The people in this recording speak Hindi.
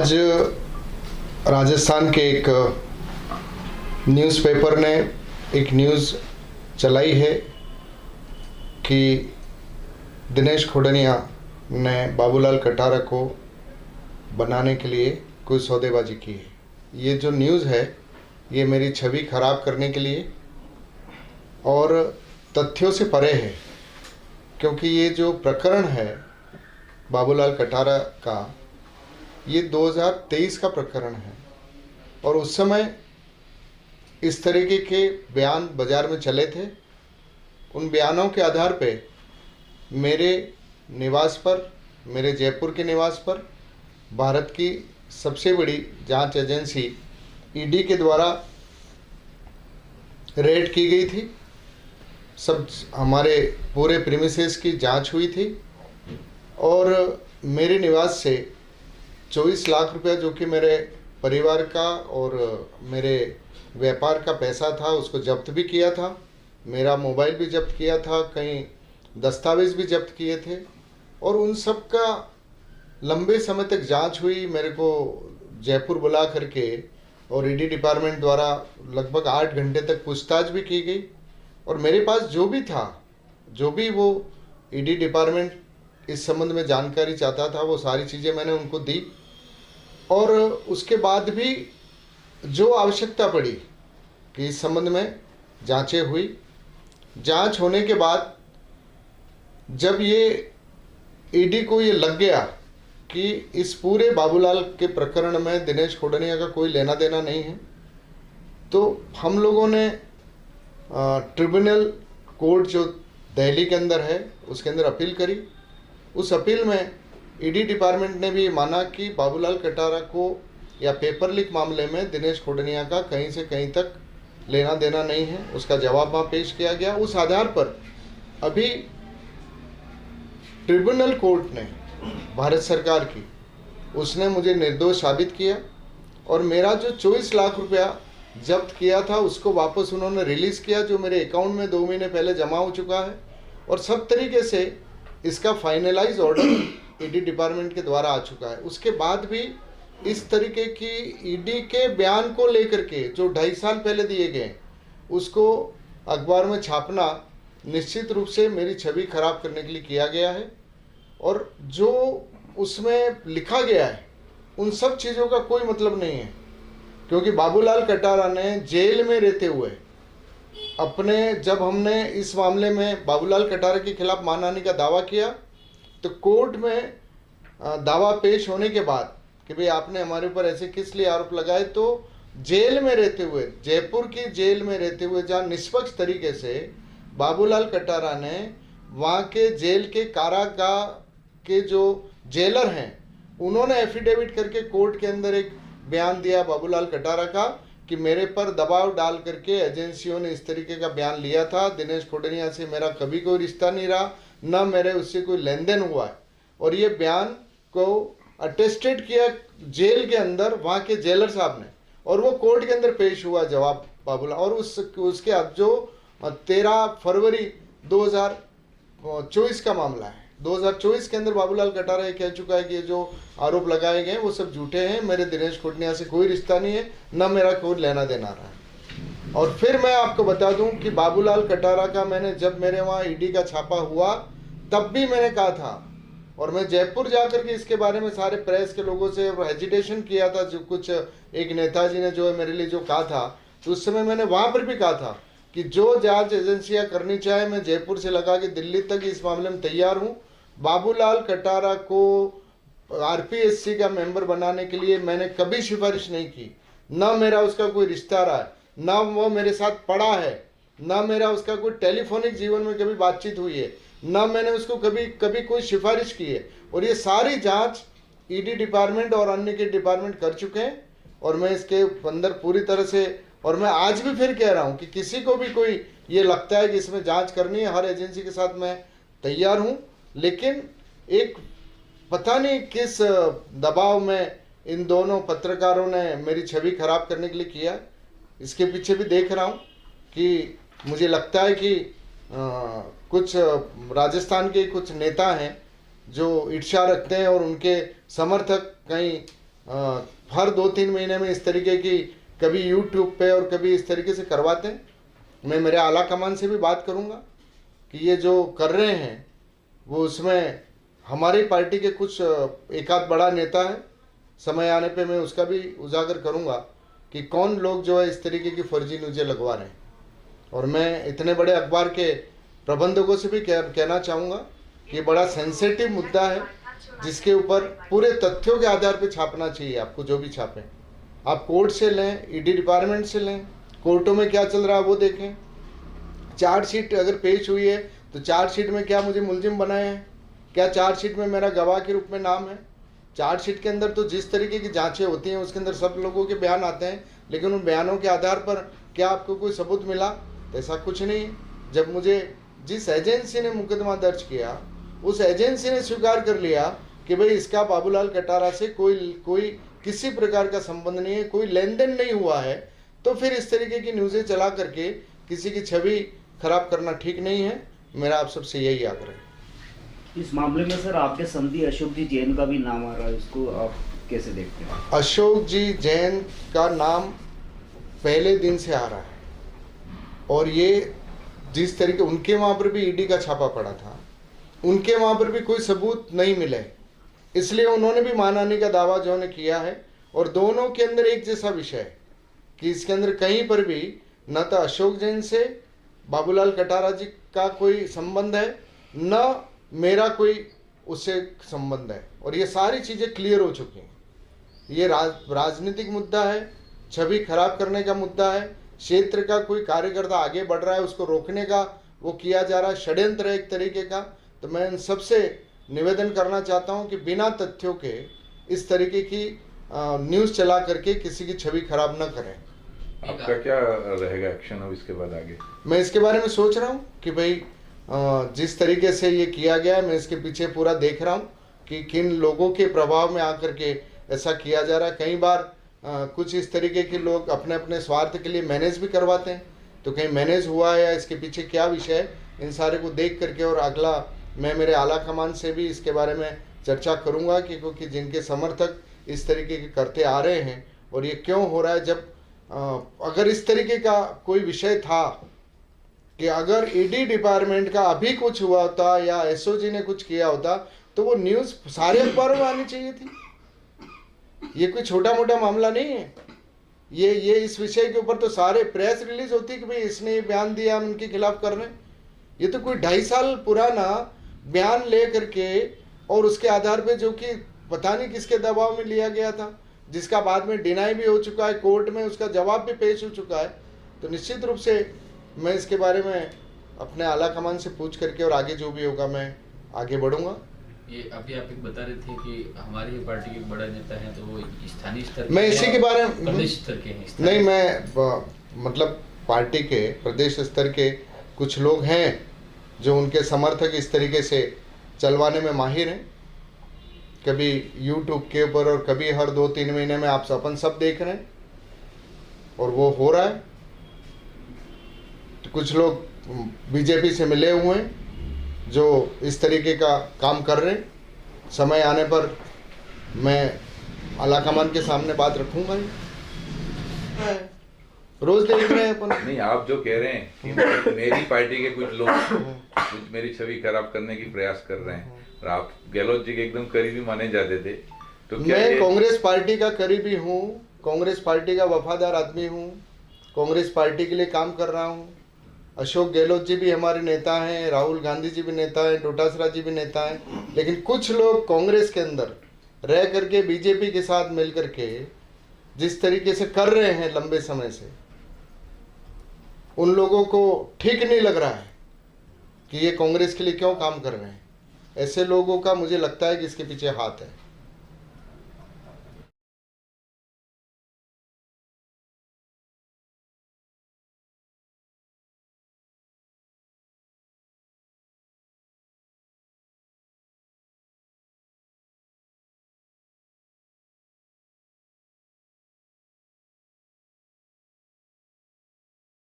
आज राजस्थान के एक न्यूज़पेपर ने एक न्यूज़ चलाई है कि दिनेश खोडनिया ने बाबूलाल कटारा को बनाने के लिए कोई सौदेबाजी की है। ये जो न्यूज़ है ये मेरी छवि खराब करने के लिए और तथ्यों से परे है, क्योंकि ये जो प्रकरण है बाबूलाल कटारा का, ये 2023 का प्रकरण है और उस समय इस तरीके के बयान बाज़ार में चले थे। उन बयानों के आधार पे मेरे निवास पर, मेरे जयपुर के निवास पर भारत की सबसे बड़ी जांच एजेंसी ईडी के द्वारा रेड की गई थी। सब हमारे पूरे प्रीमिसेस की जांच हुई थी और मेरे निवास से 24 लाख रुपया, जो कि मेरे परिवार का और मेरे व्यापार का पैसा था, उसको जब्त भी किया था। मेरा मोबाइल भी जब्त किया था, कई दस्तावेज़ भी जब्त किए थे और उन सब का लंबे समय तक जांच हुई। मेरे को जयपुर बुला करके और ईडी डिपार्टमेंट द्वारा लगभग 8 घंटे तक पूछताछ भी की गई और मेरे पास जो भी था, जो भी वो ईडी डिपार्टमेंट इस संबंध में जानकारी चाहता था, वो सारी चीज़ें मैंने उनको दी और उसके बाद भी जो आवश्यकता पड़ी कि इस संबंध में जांचें हुई। जांच होने के बाद जब ये ईडी को ये लग गया कि इस पूरे बाबूलाल के प्रकरण में दिनेश खोडनिया का कोई लेना देना नहीं है, तो हम लोगों ने ट्रिब्यूनल कोर्ट जो दिल्ली के अंदर है उसके अंदर अपील करी। उस अपील में ईडी डिपार्टमेंट ने भी माना कि बाबूलाल कटारा को या पेपर लीक मामले में दिनेश खोडनिया का कहीं से कहीं तक लेना देना नहीं है। उसका जवाब वहाँ पेश किया गया। उस आधार पर अभी ट्रिब्यूनल कोर्ट ने, भारत सरकार की, उसने मुझे निर्दोष साबित किया और मेरा जो 24 लाख रुपया जब्त किया था उसको वापस उन्होंने रिलीज़ किया, जो मेरे अकाउंट में 2 महीने पहले जमा हो चुका है और सब तरीके से इसका फाइनलाइज ऑर्डर ईडी डिपार्टमेंट के द्वारा आ चुका है। उसके बाद भी इस तरीके की ईडी के बयान को लेकर के जो 2.5 साल पहले दिए गए, उसको अखबार में छापना निश्चित रूप से मेरी छवि खराब करने के लिए किया गया है और जो उसमें लिखा गया है उन सब चीज़ों का कोई मतलब नहीं है, क्योंकि बाबूलाल कटारा ने जेल में रहते हुए अपने, जब हमने इस मामले में बाबूलाल कटारा के खिलाफ मानहानि का दावा किया तो कोर्ट में दावा पेश होने के बाद कि भाई आपने हमारे ऊपर ऐसे किस लिए आरोप लगाए, तो जेल में रहते हुए, जयपुर की जेल में रहते हुए, जहाँ निष्पक्ष तरीके से बाबूलाल कटारा ने वहाँ के जेल के कारागार के जो जेलर हैं उन्होंने एफिडेविट करके कोर्ट के अंदर एक बयान दिया बाबूलाल कटारा का कि मेरे पर दबाव डाल करके एजेंसियों ने इस तरीके का बयान लिया था। दिनेश खोडनिया से मेरा कभी कोई रिश्ता नहीं रहा, न मेरे उससे कोई लेन देन हुआ है और ये बयान को अटेस्टेड किया जेल के अंदर वहाँ के जेलर साहब ने और वो कोर्ट के अंदर पेश हुआ जवाब बाबूलाल। और उसके अब जो 13 फरवरी 2024 का मामला है, 2024 के अंदर बाबूलाल कटारा ये कह चुका है कि ये जो आरोप लगाए गए वो सब झूठे हैं, मेरे दिनेश खोडनिया से कोई रिश्ता नहीं है, न मेरा कोई लेना देना रहा है। और फिर मैं आपको बता दूं कि बाबूलाल कटारा का मैंने, जब मेरे वहाँ ईडी का छापा हुआ तब भी मैंने कहा था और मैं जयपुर जाकर के इसके बारे में सारे प्रेस के लोगों से हेजिटेशन किया था, जो कुछ एक नेताजी ने जो है मेरे लिए जो कहा था, तो उस समय मैंने वहाँ पर भी कहा था कि जो जांच एजेंसियाँ करनी चाहे मैं जयपुर से लगा के दिल्ली तक इस मामले में तैयार हूँ। बाबूलाल कटारा को आरपीएससी का मेंबर बनाने के लिए मैंने कभी सिफारिश नहीं की, न मेरा उसका कोई रिश्ता रहा है, न वो मेरे साथ पढ़ा है, न मेरा उसका कोई टेलीफोनिक जीवन में कभी बातचीत हुई है, न मैंने उसको कभी कोई सिफारिश की है। और ये सारी जांच ईडी डिपार्टमेंट और अन्य के डिपार्टमेंट कर चुके हैं और मैं इसके अंदर पूरी तरह से, और मैं आज भी फिर कह रहा हूँ कि किसी को भी कोई ये लगता है कि इसमें जांच करनी है, हर एजेंसी के साथ मैं तैयार हूँ, लेकिन एक पता नहीं किस दबाव में इन दोनों पत्रकारों ने मेरी छवि खराब करने के लिए किया। इसके पीछे भी देख रहा हूँ कि मुझे लगता है कि कुछ राजस्थान के कुछ नेता हैं जो ईर्ष्या रखते हैं और उनके समर्थक कहीं हर 2-3 महीने में इस तरीके की कभी यूट्यूब पे और कभी इस तरीके से करवाते हैं। मैं मेरे आला कमान से भी बात करूंगा कि ये जो कर रहे हैं वो उसमें हमारी पार्टी के कुछ एक आध बड़ा नेता है, समय आने पे मैं उसका भी उजागर करूंगा कि कौन लोग जो है इस तरीके की फर्जी न्यूज़ें लगवा रहे हैं। और मैं इतने बड़े अखबार के प्रबंधकों से भी कहना चाहूँगा कि बड़ा सेंसिटिव मुद्दा है जिसके ऊपर पूरे तथ्यों के आधार पर छापना चाहिए। आपको जो भी छापें आप कोर्ट से लें, ईडी डिपार्टमेंट से लें, कोर्टों में क्या चल रहा है वो देखें। चार्जशीट अगर पेश हुई है तो चार्जशीट में क्या मुझे मुलजिम बनाया है, क्या चार्जशीट में मेरा गवाह के रूप में नाम है। चार्जशीट के अंदर तो जिस तरीके की जांचें होती हैं उसके अंदर सब लोगों के बयान आते हैं, लेकिन उन बयानों के आधार पर क्या आपको कोई सबूत मिला? तो ऐसा कुछ नहीं। जब मुझे जिस एजेंसी ने मुकदमा दर्ज किया उस एजेंसी ने स्वीकार कर लिया कि भाई इसका बाबूलाल कटारा से कोई किसी प्रकार का संबंध नहीं है, कोई लेन देन नहीं हुआ है, तो फिर इस तरीके की न्यूज़ें चला करके किसी की छवि खराब करना ठीक नहीं है। मेरा आप सबसे यही आग्रह है। इस मामले में सर आपके समधी अशोक जी जैन का भी नाम आ रहा है, इसको आप कैसे देखते हैं? अशोक जी जैन का नाम पहले दिन से आ रहा है और ये जिस तरीके उनके वहाँ पर भी ईडी का छापा पड़ा था, उनके वहाँ पर भी कोई सबूत नहीं मिले, इसलिए उन्होंने भी मानहानि का दावा जो ने किया है। और दोनों के अंदर एक जैसा विषय है कि इसके अंदर कहीं पर भी न तो अशोक जैन से बाबूलाल कटारा जी का कोई संबंध है, न मेरा कोई उससे संबंध है। और ये सारी चीज़ें क्लियर हो चुकी हैं। ये राजनीतिक मुद्दा है, छवि खराब करने का मुद्दा है, क्षेत्र का कोई कार्यकर्ता आगे बढ़ रहा है उसको रोकने का वो किया जा रहा है, षड्यंत्र है एक तरीके का। तो मैं इन सबसे निवेदन करना चाहता हूं कि बिना तथ्यों के इस तरीके की न्यूज़ चला करके किसी की छवि खराब न करें। आपका क्या रहेगा एक्शन अब इसके बाद आगे? मैं इसके बारे में सोच रहा हूँ कि भाई जिस तरीके से ये किया गया है मैं इसके पीछे पूरा देख रहा हूँ कि किन लोगों के प्रभाव में आकर के ऐसा किया जा रहा है। कई बार कुछ इस तरीके के लोग अपने अपने स्वार्थ के लिए मैनेज भी करवाते हैं, तो कहीं मैनेज हुआ है या इसके पीछे क्या विषय है, इन सारे को देख करके और अगला मैं मेरे आला कमान से भी इसके बारे में चर्चा करूंगा कि क्योंकि जिनके समर्थक इस तरीके के करते आ रहे हैं और ये क्यों हो रहा है। जब अगर इस तरीके का कोई विषय था कि अगर ईडी डिपार्टमेंट का अभी कुछ हुआ होता या एसओजी ने कुछ किया होता तो वो न्यूज़ सारे अखबारों में आनी चाहिए थी। ये कोई छोटा मोटा मामला नहीं है। ये इस विषय के ऊपर तो सारे प्रेस रिलीज होती कि भाई इसने ये बयान दिया, हम इनके खिलाफ कर रहे हैं। ये तो कोई 2.5 साल पुराना बयान ले करके और उसके आधार पे जो कि पता नहीं किसके दबाव में लिया गया था, जिसका बाद में डिनाई भी हो चुका है, कोर्ट में उसका जवाब भी पेश हो चुका है। तो निश्चित रूप से मैं इसके बारे में अपने आला कमान से पूछ करके और आगे जो भी होगा मैं आगे बढ़ूंगा। ये अभी आप एक बता रहे थे कि हमारी पार्टी के बड़ा नेता हैं तो वो स्थानीय स्तर मैं इसी के बारे में प्रदेश स्तर के हैं? नहीं, मैं मतलब पार्टी के प्रदेश स्तर के कुछ लोग हैं जो उनके समर्थक इस तरीके से चलवाने में माहिर हैं, कभी यूट्यूब के ऊपर और कभी हर 2-3 महीने में आप अपन सब देख रहे हैं और वो हो रहा है। तो कुछ लोग बीजेपी से मिले हुए हैं जो इस तरीके का काम कर रहे हैं। समय आने पर मैं आला कमान के सामने बात रखूंगा ही। रोज देख रहे हैं अपन। नहीं, आप जो कह रहे हैं कि मेरी पार्टी के कुछ लोग कुछ मेरी छवि खराब करने की प्रयास कर रहे हैं और आप गहलोत जी के एकदम करीबी माने जाते थे, तो क्या मैं कांग्रेस पार्टी का करीबी हूँ, कांग्रेस पार्टी का वफादार आदमी हूँ, कांग्रेस पार्टी के लिए काम कर रहा हूँ। अशोक गहलोत जी भी हमारे नेता हैं, राहुल गांधी जी भी नेता हैं, डोटासरा जी भी नेता हैं। लेकिन कुछ लोग कांग्रेस के अंदर रह करके बीजेपी के साथ मिल करके जिस तरीके से कर रहे हैं लंबे समय से, उन लोगों को ठीक नहीं लग रहा है कि ये कांग्रेस के लिए क्यों काम कर रहे हैं। ऐसे लोगों का मुझे लगता है कि इसके पीछे हाथ है।